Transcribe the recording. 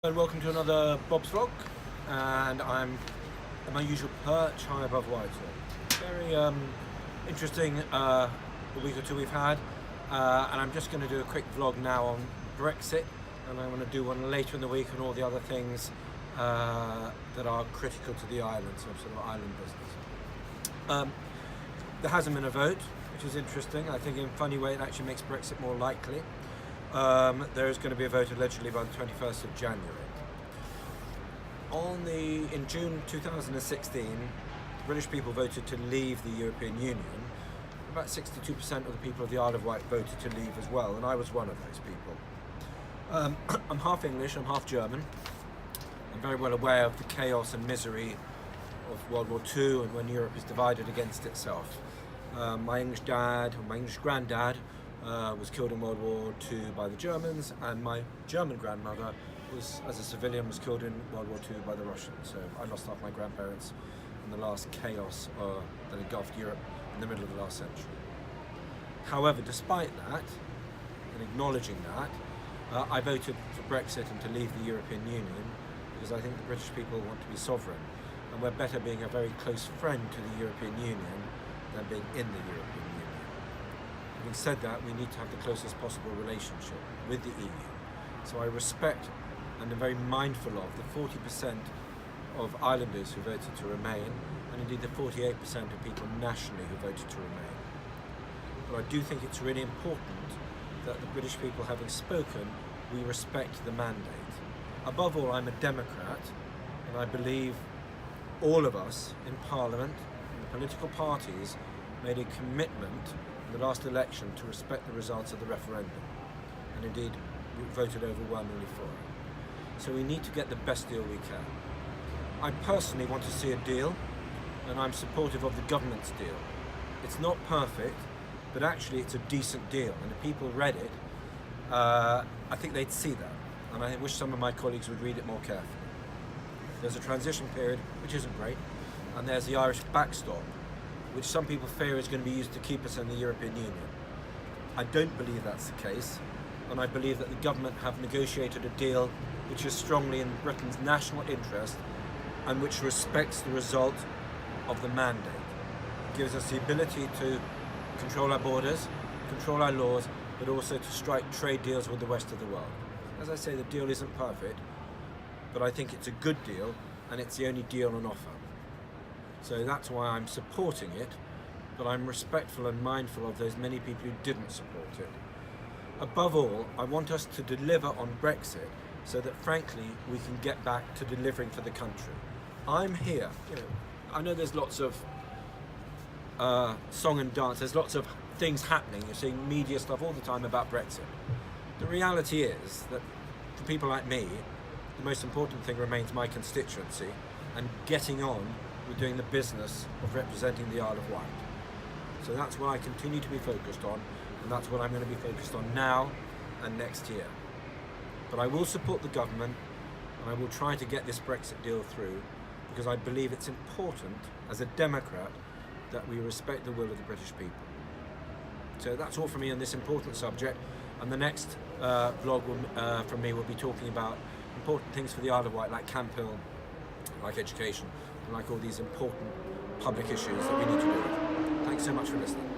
And welcome to another Bob's vlog, and I'm at my usual perch high above Whitehall. Very interesting week or two we've had, and I'm just going to do a quick vlog now on Brexit, and I'm going to do one later in the week on all the other things that are critical to the island, so sort of island business. There hasn't been a vote, which is interesting. I think in a funny way it actually makes Brexit more likely. There is going to be a vote allegedly by the 21st of January. In June 2016, British people voted to leave the European Union. About 62% of the people of the Isle of Wight voted to leave as well, and I was one of those people. I'm half English, I'm half German. I'm very well aware of the chaos and misery of World War II and when Europe is divided against itself. My English granddad was killed in World War II by the Germans, and my German grandmother as a civilian was killed in World War II by the Russians. So I lost half my grandparents in the last chaos that engulfed Europe in the middle of the last century. However, despite that, and acknowledging that, I voted for Brexit and to leave the European Union because I think the British people want to be sovereign, and we're better being a very close friend to the European Union than being in the European Union. Having said that, we need to have the closest possible relationship with the EU. So I respect and am very mindful of the 40% of islanders who voted to remain, and indeed the 48% of people nationally who voted to remain. But I do think it's really important that the British people, having spoken, we respect the mandate. Above all, I'm a Democrat, and I believe all of us in Parliament and the political parties made a commitment in the last election to respect the results of the referendum, and indeed we voted overwhelmingly for it. So we need to get the best deal we can. I personally want to see a deal, and I'm supportive of the government's deal. It's not perfect, but actually it's a decent deal, and if people read it, I think they'd see that, and I wish some of my colleagues would read it more carefully. There's a transition period, which isn't great, and there's the Irish backstop, which some people fear is going to be used to keep us in the European Union. I don't believe that's the case, and I believe that the government have negotiated a deal which is strongly in Britain's national interest and which respects the result of the mandate. It gives us the ability to control our borders, control our laws, but also to strike trade deals with the rest of the world. As I say, the deal isn't perfect, but I think it's a good deal, and it's the only deal on offer. So that's why I'm supporting it, but I'm respectful and mindful of those many people who didn't support it. Above all, I want us to deliver on Brexit so that, frankly, we can get back to delivering for the country. I'm here. I know there's lots of song and dance, there's lots of things happening. You're seeing media stuff all the time about Brexit. The reality is that for people like me, the most important thing remains my constituency and getting on with doing the business of representing the Isle of Wight. So that's what I continue to be focused on, and that's what I'm going to be focused on now and next year. But I will support the government, and I will try to get this Brexit deal through, because I believe it's important, as a Democrat, that we respect the will of the British people. So that's all from me on this important subject, and the next vlog from me will be talking about important things for the Isle of Wight, like Camp Hill, like education, and like all these important public issues that we need to deal with. Thanks so much for listening.